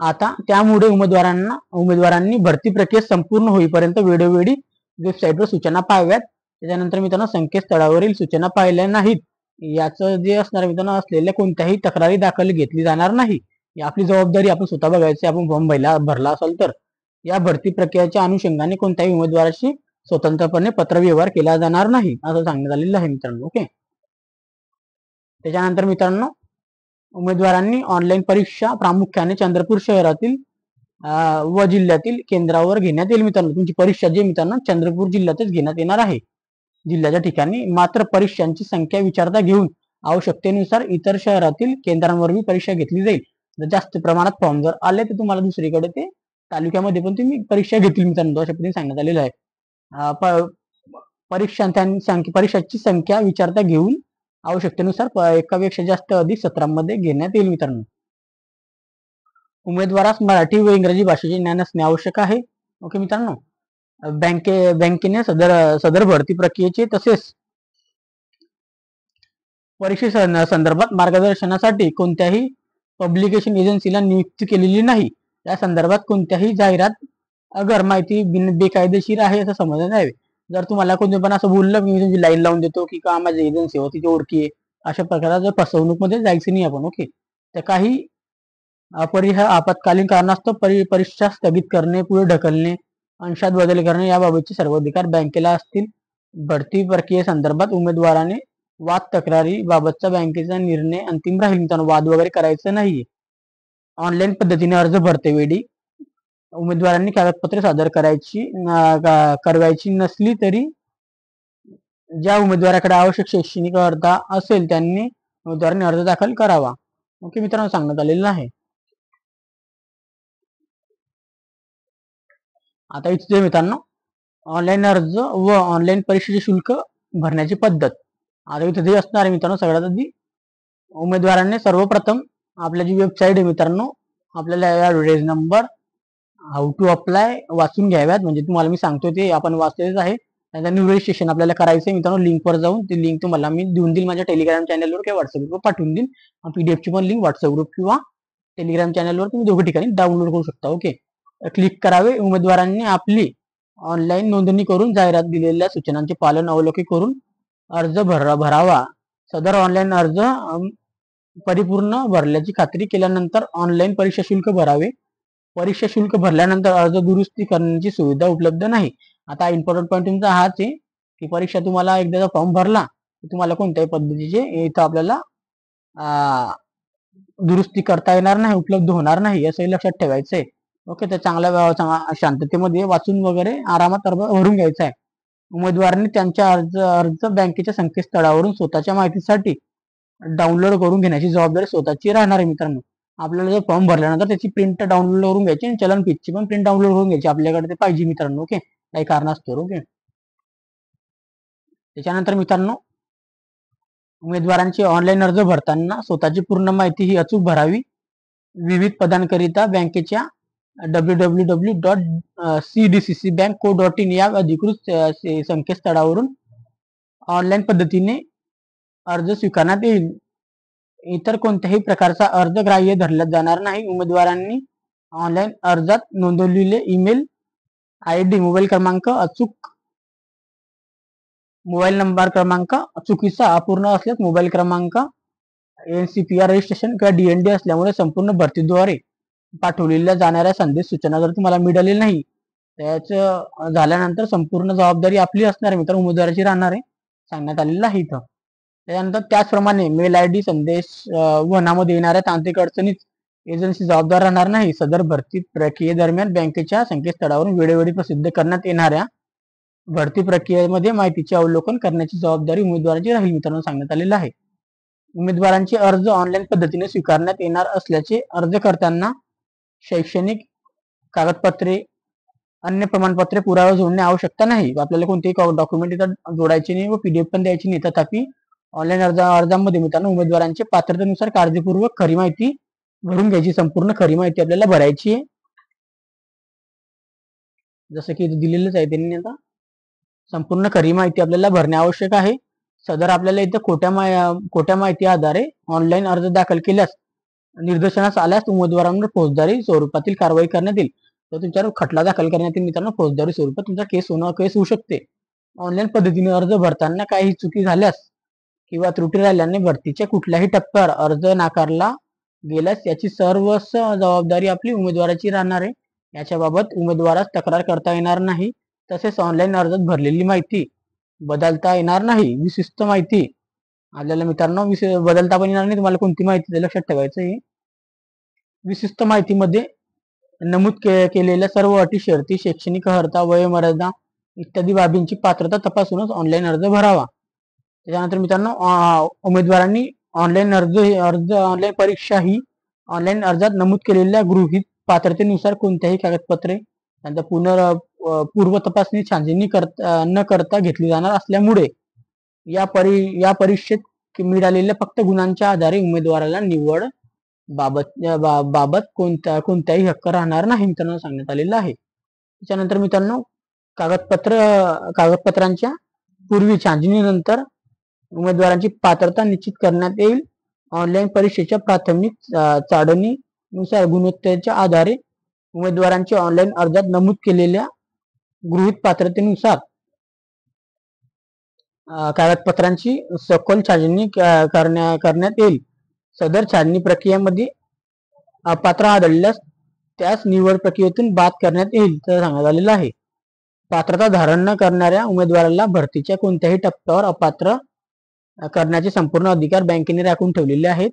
आता त्यामुळे उमेदवारांनी भरती प्रक्रिया संपूर्ण होईपर्यंत वेळोवेळी वेबसाईटवर सूचना पाहाव्यात. त्याच्यानंतर मित्रांनो, संकेतस्थळावरील सूचना पाहिल्या नाहीत याचं जे असणार मित्रांनो असलेल्या कोणत्याही तक्रारी दाखल घेतली जाणार नाही. आपली जबाबदारी आपण स्वतः बघायची. आपण फॉर्म भरला असेल तर या भरती प्रक्रियेच्या अनुषंगाने कोणत्याही उमेदवाराशी स्वतंत्रपणे पत्रव्यवहार केला जाणार नाही, असं सांगण्यात आलेलं आहे मित्रांनो. ओके, त्याच्यानंतर मित्रांनो, उमेदवारांनी ऑनलाईन परीक्षा प्रामुख्याने चंद्रपूर शहरातील व जिल्ह्यातील केंद्रावर घेण्यात येईल मित्रांनो. तुमची परीक्षा जी मित्रांनो चंद्रपूर जिल्ह्यातच घेण्यात येणार आहे, जिल्ह्याच्या ठिकाणी. मात्र परीक्षांची संख्या विचारता घेऊन आवश्यकतेनुसार इतर शहरातील केंद्रांवरही परीक्षा घेतली जाईल. जर जास्त प्रमाणात फॉर्म जर आले तर तुम्हाला दुसरीकडे ते तालुक्यामध्ये पण तुम्ही परीक्षा घेतील मित्रांनो, अशा पद्धतीने सांगण्यात आलेलं आहे. परीक्षांची संख्या विचारता घेऊन आवश्यकतेनुसार एकापेक्षा जास्त अधिक सत्रांमध्ये घेण्यात येईल मित्रांनो. उमेदवारास मराठी व इंग्रजी भाषेचे ज्ञान असणे आवश्यक आहे. ओके मित्रांनो, बँकेने सदर भरती प्रक्रियेचे तसेच परीक्षे मार्गदर्शनासाठी कोणत्याही पब्लिकेशन एजन्सीला नियुक्ती केलेली नाही. या संदर्भात कोणत्याही जाहिरात अगर माहिती बेकायदेशीर आहे असं समजण्यात यावे. जर तुम्हाला कोणी पण असं बोललं की मी तुमची लाईन लावून देतो की का माझी एजन्सी हो तिची ओळखी आहे, अशा प्रकाराचं फसवणूक मध्ये जायचं नाही आपण. ओके. तर काही अपरिहार्य आपत्कालीन कारणास्तव परीक्षा स्थगित करणे, पुढे ढकलणे, अंशात बदल करणे याबाबतचे सर्व अधिकार बँकेला असतील. भरती प्रक्रियेसंदर्भात उमेदवाराने वाद तक्रारी बाबतचा बँकेचा निर्णय अंतिम राहील. मित्रांनो, वाद वगैरे करायचं नाहीये. ऑनलाईन पद्धतीने अर्ज भरतेवेळी उमेदवारांनी कागदपत्रे सादर करायची नसली तरी ज्या उमेदवाराकडे आवश्यक शैक्षणिक अर्हता असेल त्यांनी उमेदवारांनी अर्ज दाखल करावा. ओके मित्रांनो, सांगण्यात आलेलं आहे. आता इथे मित्रांनो ऑनलाईन अर्ज व ऑनलाईन परीक्षेचे शुल्क भरण्याची पद्धत आता इथे जे असणार आहे मित्रांनो. सगळ्यात आधी उमेदवारांनी सर्वप्रथम आपल्या जी वेबसाईट आहे मित्रांनो, आपल्याला या video number how to apply वाचून घ्याव्यात. म्हणजे तुम्हाला मी सांगतो ते आपण वाचलेलंच आहे. त्याचं न्यू रजिस्ट्रेशन आपल्याला करायचं आहे मित्रांनो. लिंकवर जाऊन ती लिंक तुम्हाला मी देऊन देईल माझ्या टेलिग्राम चॅनलवर किंवा व्हॉट्सअप ग्रुपवर पाठवून देईल. पीडीएफची पण लिंक व्हॉट्सअप ग्रुप किंवा टेलिग्राम चॅनलवर तुम्ही दोघी ठिकाणी डाउनलोड करू शकता. ओके. क्लिक करावे. उमेदवारांनी आपली ऑनलाईन नोंदणी करून जाहिरात दिलेल्या सूचनांचे पालन अवलोकी करून अर्ज भरावा. सदर ऑनलाईन अर्ज परिपूर्ण भरल्याची खात्री केल्यानंतर ऑनलाईन परीक्षा शुल्क भरावे. परीक्षा शुल्क भरल्यानंतर अर्ज दुरुस्ती करण्याची सुविधा उपलब्ध नाही. आता इम्पॉर्टंट पॉईंट तुमचा हाच आहे की परीक्षा तुम्हाला एकदा फॉर्म भरला तुम्हाला कोणत्याही पद्धतीचे इथं आपल्याला दुरुस्ती करता येणार नाही, उपलब्ध होणार नाही, असंही लक्षात ठेवायचं आहे. ओके. तर चांगल्या शांततेमध्ये वाचून वगैरे आरामात अर्ज भरून घ्यायचा आहे. उमेदवारांनी त्यांच्या अर्ज बँकेच्या संकेतस्थळावरून स्वतःच्या माहितीसाठी डाउनलोड करून घेण्याची जबाबदारी स्वतःची राहणार आहे मित्रांनो. आपल्याला जर फॉर्म भरल्यानंतर त्याची प्रिंट डाउनलोड करून घ्यायची आणि चलन फीची पण प्रिंट डाउनलोड करून घ्यायची. आपल्याकडे ते पाहिजे मित्रांनो. ओके. काही कारणास्तव. ओके. त्याच्यानंतर मित्रांनो उमेदवारांची ऑनलाईन अर्ज भरताना स्वतःची पूर्ण माहिती ही अचूक भरावी. विविध पदांकरिता बँकेच्या www.cdccbank.co.in या अधिकृत संकेतस्थळावरून ऑनलाईन पद्धतीने अर्ज स्वीकारण्यात येईल. इतर कोणत्याही प्रकारचा अर्ज ग्राह्य धरला जाणार नाही. उमेदवारांनी ऑनलाईन अर्जात नोंदवलेले ईमेल आयडी मोबाईल नंबर क्रमांक चुकीचा अपूर्ण असल्यास मोबाईल क्रमांक एनसीपीआर रजिस्ट्रेशन किंवा डीएनडी असल्यामुळे संपूर्ण भरतीद्वारे पाठवलेल्या जाणाऱ्या संदेश सूचना जर तुम्हाला मिळालेली नाही त्याच झाल्यानंतर संपूर्ण जबाबदारी आपली असणार आहे मित्रांनो, उमेदवाराची राहणार आहे, सांगण्यात आलेलं आहे इथं. त्याच्यानंतर त्याचप्रमाणे मेल आयडी संदेश वहनामध्ये येणाऱ्या तांत्रिक अडचणीत एजन्सी जबाबदार राहणार नाही. सदर भरती प्रक्रियेदरम्यान बँकेच्या संकेतस्थळावरून वेळोवेळी प्रसिद्ध करण्यात येणाऱ्या भरती प्रक्रियेमध्ये माहितीचे अवलोकन करण्याची जबाबदारी उमेदवाराची राहील मित्रांनो, सांगण्यात आलेलं आहे. उमेदवारांचे अर्ज ऑनलाईन पद्धतीने स्वीकारण्यात येणार असल्याचे अर्ज करताना शैक्षणिक कागदपत्रे, अन्य प्रमाणपत्रे, पुरावा जोडणे आवश्यकता नाही. आपल्याला कोणतेही डॉक्युमेंट इथं जोडायचे नाही व पीडीएफ पण द्यायची नाही. तथापि ऑनलाईन अर्जामध्ये मित्रांनो उमेदवारांचे पात्रतेनुसार काळजीपूर्वक खरी माहिती भरून घ्यायची. संपूर्ण खरी माहिती आपल्याला भरायची आहे, जसं की दिलेलंच आहे त्यांनी. आता संपूर्ण खरी माहिती आपल्याला भरणे आवश्यक आहे. सदर आपल्याला इथं खोट्या माहिती आधारे ऑनलाईन अर्ज दाखल केल्यास निदर्शनास आल्यास उमेदवारांवर फौजदारी स्वरूपातील कारवाई करण्यात येईल. तर तुमच्यावर खटला दाखल करण्यात येईल मित्रांनो. फौजदारी स्वरूपात तुमचा केस होऊ शकते. ऑनलाईन पद्धतीने अर्ज भरताना काही चुकी झाल्यास किंवा त्रुटी राहिल्याने भरतीच्या कुठल्याही टप्प्यावर अर्ज नाकारला गेल्यास याची सर्व जबाबदारी आपली उमेदवाराची राहणार आहे. याच्याबाबत उमेदवारास तक्रार करता येणार नाही. तसेच ऑनलाईन अर्जात भरलेली माहिती बदलता येणार नाही. विशिष्ट माहिती आपल्याला मित्रांनो बदलता पण येणार नाही. तुम्हाला कोणती माहिती लक्षात ठेवायचं आहे. विशिष्ट माहितीमध्ये नमूद केलेल्या सर्व अटी शर्ती, शैक्षणिक अर्हता, वयोमर्यादा इत्यादी बाबींची पात्रता तपासूनच ऑनलाईन अर्ज भरावा. त्याच्यानंतर मित्रांनो उमेदवारांनी ऑनलाईन परीक्षा ही ऑनलाईन अर्जात नमूद केलेल्या गृहीत पात्रतेनुसार कोणत्याही कागदपत्रे त्यांचा पूर्व तपासणी छाननी न करता घेतली जाणार असल्यामुळे या परीक्षेत मिळालेल्या फक्त गुणांच्या आधारे उमेदवाराला निवड बाबत कोणताही हक्क राहणार नाही मित्रांनो, सांगण्यात आलेलं आहे. त्याच्यानंतर मित्रांनो कागदपत्रांच्या पूर्वी छाननीनंतर उमेदवारांची पात्रता निश्चित करण्यात येईल. ऑनलाईन परीक्षेच्या प्राथमिक चाचणीनुसार गुणवत्तेच्या आधारे उमेदवारांची ऑनलाईन अर्जात नमूद केलेल्या गृहीत पात्रतेनुसार कागदपत्रांची सखोल छाननी करण्यात येईल. सदर छाननी प्रक्रियेमध्ये अपात्र आढळल्यास त्यास निवड प्रक्रियेतून बाद करण्यात येईल तर सांगण्यात आलेलं आहे. पात्रता धारण न करणाऱ्या उमेदवाराला भरतीच्या कोणत्याही टप्प्यावर अपात्र करण्याचे संपूर्ण अधिकार बँकेने राखून ठेवलेले आहेत.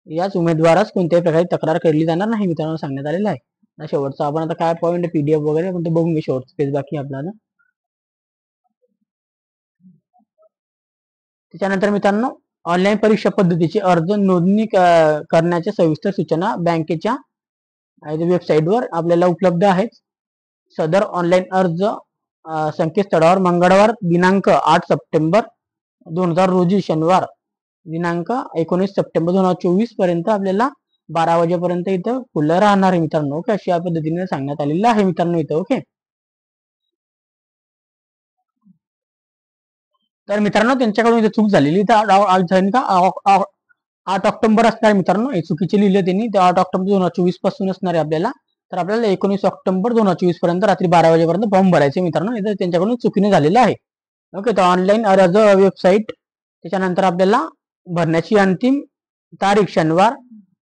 याच उमेदवारास कोणत्याही प्रकारे तक्रार केली जाणार नाही मित्रांनो सांगण्यात आलेलं आहे. शेवटचा आपण आता काय पॉईंट पीडीएफ वगैरे आपण ते बघून घेऊ. शेवटचं पेज बाकी आपल्याला. त्याच्यानंतर मित्रांनो ऑनलाईन परीक्षा पद्धतीची अर्ज नोंदणी करण्याच्या सविस्तर सूचना बँकेच्या वेबसाईटवर आपल्याला उपलब्ध आहेत. सदर ऑनलाईन अर्ज संकेतस्थळावर मंगळवार दिनांक 8 सप्टेंबर 2000 रोजी शनिवार दिनांक 19 सप्टेंबर 2024 पर्यंत आपल्याला 12 वाजेपर्यंत इथं खुलं राहणार आहे मित्रांनो. ओके, अशा पद्धतीने सांगण्यात आलेलं आहे मित्रांनो इथं. ओके, तर मित्रांनो त्यांच्याकडून इथे चूक झालेली तर 8 ऑक्टोबर असणार मित्रांनो. हे चुकीचे लिहिले त्यांनी. ते 8 ऑक्टोबर 2024 पासून असणार आहे आपल्याला. तर आपल्याला 19 ऑक्टोबर 2024 पर्यंत रात्री 12 वाजेपर्यंत फॉर्म भरायचे मित्रांनो. इथं त्यांच्याकडून चुकीने झालेलं आहे. ओके, तर ऑनलाईन अर्ज वेबसाईट त्याच्यानंतर आपल्याला भरण्याची अंतिम तारीख शनिवार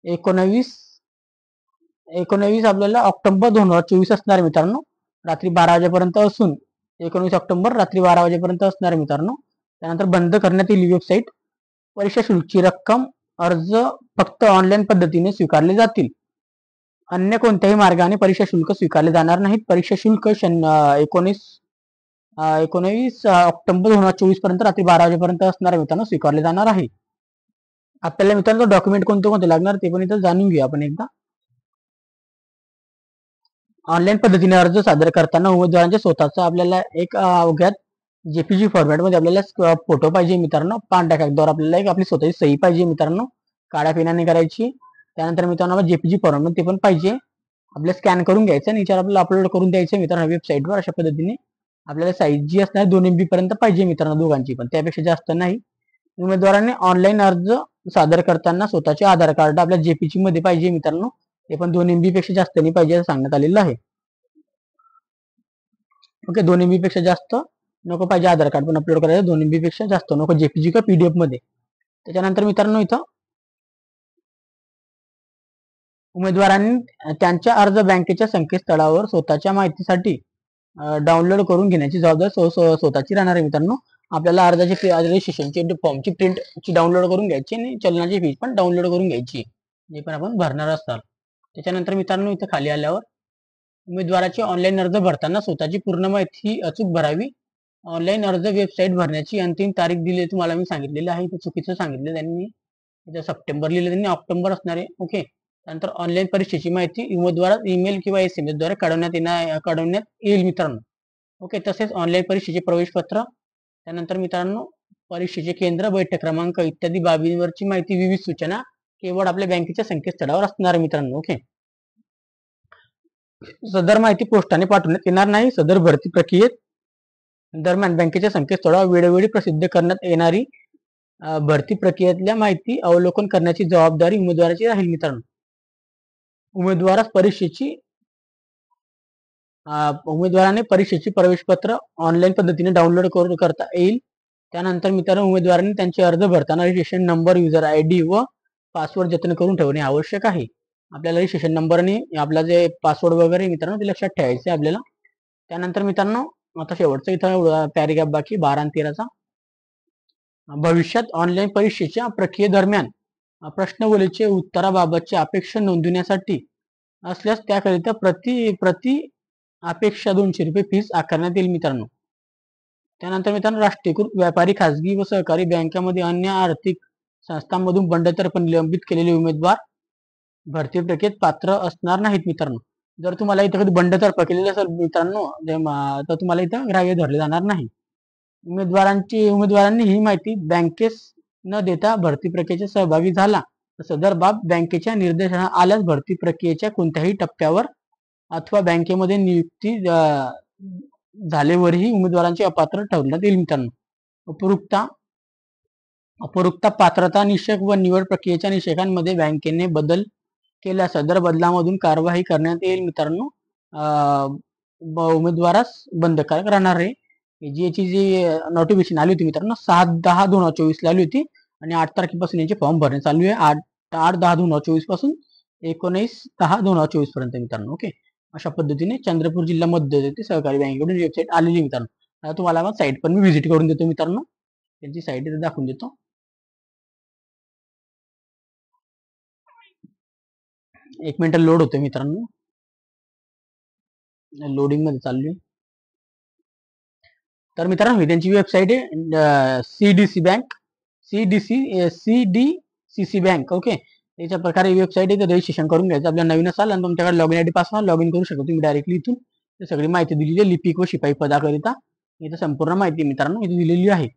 19 आपल्याला ऑक्टोबर 2024 असणार आहे मित्रांनो. रात्री 12 वाजेपर्यंत असून 19 ऑक्टोबर रात्री 12 वाजेपर्यंत असणार आहे मित्रांनो. त्यानंतर बंद करण्यात येईल वेबसाईट. परीक्षा शुल्कची रक्कम अर्ज फक्त ऑनलाईन पद्धतीने स्वीकारले जातील. अन्य कोणत्याही मार्गाने परीक्षा शुल्क स्वीकारले जाणार नाहीत. परीक्षा शुल्क 19 ऑक्टोबर 2024 पर्यंत रात्री 12 वाजेपर्यंत असणार आहे मित्रांनो, स्वीकारले जाणार आहे. आपल्याला मित्रांनो डॉक्युमेंट कोणते कोणते लागणार ते पण इथं जाणून घेऊया आपण एकदा. ऑनलाईन पद्धतीने अर्ज सादर करताना उमेदवारांच्या स्वतःचा आपल्याला एक अवघ्यात जेपीजी फॉर्मॅट मध्ये आपल्याला फोटो पाहिजे मित्रांनो. पांढऱ्या कागदावर आपल्याला एक आपली स्वतःची सही पाहिजे मित्रांनो, काळ्या पेनाने करायची. त्यानंतर मित्रांनो जेपीजी फॉर्मॅट ते पण पाहिजे. आपल्याला स्कॅन करून घ्यायचं आणि याच्यावर आपल्याला अपलोड करून द्यायचं मित्रांनो वेबसाईटवर. अशा पद्धतीने आपल्याला साईज जी असणार 2 MB पर्यंत पाहिजे मित्रांनो दोघांची पण, त्यापेक्षा जास्त नाही. उमेदवारांनी ऑनलाईन अर्ज सादर करताना स्वतःचे आधार कार्ड आपल्या जेपीजी मध्ये पाहिजे मित्रांनो. ते पण 2 MB पेक्षा जास्त नाही पाहिजे असं सांगण्यात आलेलं आहे. ओके, 2 MB पेक्षा जास्त नको पाहिजे. आधार कार्ड पण अपलोड करायचं 2 MB पेक्षा जास्त नको, जेपीजी का पीडीएफ मध्ये. त्याच्यानंतर मित्रांनो इथं उमेदवारांनी त्यांच्या अर्ज बँकेच्या संकेतस्थळावर स्वतःच्या माहितीसाठी डाउनलोड करून घेण्याची जबाबदारी स्वतःची राहणार आहे मित्रांनो. आपल्याला अर्जाची रजिस्ट्रेशनची फॉर्मची प्रिंट डाउनलोड करून घ्यायची आणि चलनाची फीस पण डाउनलोड करून घ्यायची, जे पण आपण भरणार असतात. त्याच्यानंतर मित्रांनो इथं खाली आल्यावर उमेदवाराचे ऑनलाईन अर्ज भरताना स्वतःची पूर्ण माहिती अचूक भरावी. ऑनलाईन अर्ज वेबसाईट भरण्याची अंतिम तारीख दिली तुम्हाला मी सांगितलेलं आहे. चुकीचं सांगितलं त्यांनी. इथं सप्टेंबर लिहिलं त्यांनी, ऑक्टोबर असणार आहे. ओके, त्यानंतर ऑनलाईन परीक्षेची माहिती उमेदवारास ईमेल किंवा SMS द्वारे कळवण्यात येईल मित्रांनो. ओके, तसेच ऑनलाईन परीक्षेचे प्रवेशपत्र, त्यानंतर मित्रांनो परीक्षेचे केंद्र, बैठक क्रमांक इत्यादी बाबींवरची माहिती, विविध सूचना केवळ आपल्या बँकेच्या संकेतस्थळावर असणार आहे मित्रांनो. ओके, सदर माहिती पोस्टाने पाठवण्यात येणार नाही. सदर भरती प्रक्रियेत दरम्यान बँकेच्या संकेतस्थळावर वेळोवेळी प्रसिद्ध करण्यात येणारी भरती प्रक्रियेतल्या माहिती अवलोकन करण्याची जबाबदारी उमेदवाराची राहील मित्रांनो. उमेदवाराने परीक्षेची प्रवेशपत्र ऑनलाईन पद्धतीने डाउनलोड करता येईल. त्यानंतर मित्रांनो उमेदवारांनी त्यांचे अर्ज भरताना रजिस्ट्रेशन नंबर, युजर ID व पासवर्ड जतन करून ठेवणे आवश्यक आहे. आपल्याला रजिस्ट्रेशन नंबर आणि आपला जे पासवर्ड वगैरे मित्रांनो ते लक्षात ठेवायचे आपल्याला. त्यानंतर मित्रांनो आता शेवटचं इथं पॅरेग्राफ बाकी 12 आणि 13चा. भविष्यात ऑनलाईन परीक्षेच्या प्रक्रियेदरम्यान प्रश्नावलीचे उत्तराबाबतची अपेक्षा नोंदवण्यासाठी असल्यास त्याकरिता प्रति अपेक्षा 200 रुपये फीस आकारण्यात येईल मित्रांनो. त्यानंतर मित्रांनो राष्ट्रीयकृत व्यापारी, खाजगी व सहकारी बँकांमध्ये अन्य आर्थिक संस्थांमधून बंडतर्फे निलंबित केलेले उमेदवार भरती प्रक्रियेत पात्र असणार नाहीत मित्रांनो. जर तुम्हाला इथं कधी बंडतर्फे केलेले असेल मित्रांनो तर तुम्हाला इथं ग्राह्य धरले जाणार नाही. उमेदवारांनी ही माहिती बँकेस न देता भरती प्रक्रियेत सहभागी झाला तर सदर बाब बँकेच्या निर्देशनात आल्यास भरती प्रक्रियेच्या कोणत्याही टप्प्यावर अथवा बँकेमध्ये नियुक्ती झाल्यावरही उमेदवारांचे अपात्र ठरवण्यात येईल मित्रांनो. उपरोक्त पात्रता निकष व निवड प्रक्रियेच्या निकषांमध्ये बँकेने बदल केल्यास सदर बदलामधून कारवाई करण्यात येईल मित्रांनो. उमेदवारास बंधनकारक राहणार आहे. याची जी नोटिफिकेशन आली होती मित्रांनो 7/10/2024 ला आली होती आणि 8 तारखेपासून यांचे फॉर्म भरणे चालू आहे. 8/10/2024 पासून 19/10/2024 पर्यंत मित्रांनो. ओके, अशा पद्धतीने चंद्रपूर जिल्हा मध्यवर्ती सहकारी बँकेकडून वेबसाईट आलेली मित्रांनो. आता तुम्हाला मग साईट पण मी व्हिजिट करून देतो मित्रांनो. त्यांची साईट इथे दाखवून देतो. एक मिनिट लोड होतोय मित्रांनो, लोडिंग मध्ये चालली आहे. तर मित्रांनो ही त्यांची वेबसाईट आहे CDC bank, CDCC bank. Okay, त्याच्या प्रकारे वेबसाईट आहे. रजिस्ट्रेशन करून घ्यायचं. आपल्या नवीन असाल आणि तुमच्याकडे लॉगिन आयडी पासून लॉग इन करू शकता तुम्ही डायरेक्टली इथून. ते सगळी माहिती दिलेली आहे लिपिक व शिपाई पदाकरिता. इथं संपूर्ण माहिती मित्रांनो इथे दिलेली आहे.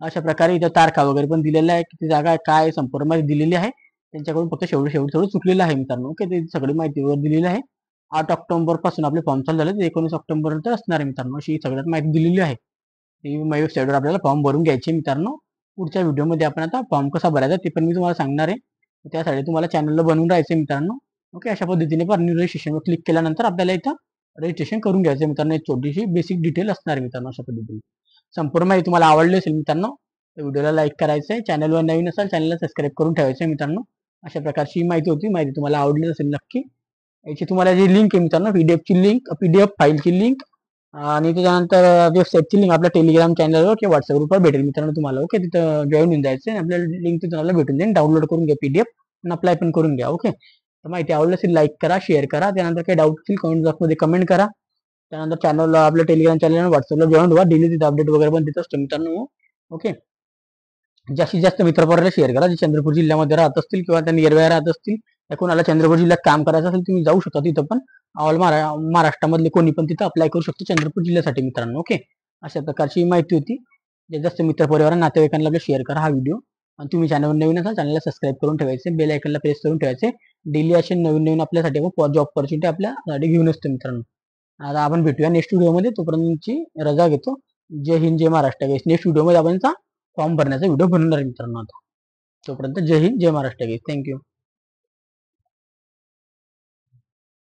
अशा प्रकारे इथं तारखा वगैरे पण दिलेल्या आहे, किती जागा काय संपूर्ण माहिती दिलेली आहे. त्यांच्याकडून फक्त थोडं चुकलेलं आहे मित्रांनो. ओके, ते सगळी माहिती वगैरे दिलेली आहे. 8 ऑक्टोबर पासून आपले फॉर्म चालू झाले, 19 ऑक्टोबर पर्यंत असणार आहे मित्रांनो. अशी सगळ्यात माहिती दिलेली आहे. वेबसाईटवर आपल्याला फॉर्म भरून घ्यायचे मित्रांनो. पुढच्या व्हिडिओमध्ये आपण आता फॉर्म कसा भरायचा ते पण मी तुम्हाला सांगणार आहे. त्यासाठी तुम्हाला चॅनलला बनवून राहायचं मित्रांनो. ओके, अशा पद्धतीने पण रजिस्ट्रेशनवर क्लिक केल्यानंतर आपल्याला इथं रजिस्ट्रेशन करून घ्यायचं मित्रांनो. एक छोटीशी बेसिक डिटेल असणार आहे मित्रांनो. अशा पद्धतीने संपूर्ण माहिती तुम्हाला आवडली असेल मित्रांनो, तर व्हिडिओला लाईक करायचं आहे. चॅनलवर नवीन असाल चॅनलला सबस्क्राईब करून ठेवायचं आहे मित्रांनो. अशा प्रकारची माहिती होती. माहिती तुम्हाला आवडली असेल नक्की. याची तुम्हाला जी लिंक आहे मित्रांनो, पीडीएफची लिंक, पीडीएफ फाईलची लिंक आणि त्याच्यानंतर वेबसाईटची लिंक आपल्या टेलिग्राम चॅनलवर किंवा व्हॉट्सअप ग्रुपवर भेटेल मित्रांनो तुम्हाला. ओके, तिथं जॉईन होऊन जायचं आहे. आपल्याला लिंक तिथं तुम्हाला भेटून जाईल. डाउनलोड करून घ्या पीडीएफ आणि अप्लाय पण करून घ्या. ओके, तर माहिती आवडली असेल लाईक करा, शेअर करा. त्यानंतर काही डाऊट असतील कमेंट बॉक्समध्ये कमेंट करा. त्यानंतर चॅनलला आपल्या टेलिग्राम चॅनल व्हॉट्सअपला जॉईन व्हा. डेली तिथं अपडेट वगैरे पण देत असतो मित्रांनो. ओके, जास्तीत जास्त मित्रपराला शेअर करा जे चंद्रपूर जिल्ह्यामध्ये राहत असतील किंवा त्या नियरबाय राहत असतील. त्या कोणाला चंद्रपूर जिल्ह्यात काम करायचं असेल तुम्ही जाऊ शकता तिथं पण. ऑल महाराष्ट्रामधले कोणी पण तिथं अप्लाय करू शकतो चंद्रपूर जिल्ह्यासाठी मित्रांनो. ओके, अशा प्रकारची माहिती होती. जास्त मित्रपरिवार नातेवाईकांना शेअर करा हा व्हिडिओ. आणि तुम्ही चॅनलवर नवीन असाल चॅनलला सबस्क्राईब करून ठेवायचे, बेल आयकनला प्रेस करून ठेवायचे. डेली असे नवीन नवीन आपल्यासाठी जॉब ऑपॉर्च्युनिटी आपल्यासाठी घेऊन असतो मित्रांनो. आता आपण भेटूया नेक्स्ट व्हिडिओमध्ये. तोपर्यंतची रजा घेतो. जय हिंद, जय महाराष्ट्र. नेक्स्ट व्हिडिओमध्ये आपण फॉर्म भरण्याचा व्हिडिओ बनवणार आहे मित्रांनो. आता तोपर्यंत जय हिंद, जय महाराष्ट्र. थँक्यू.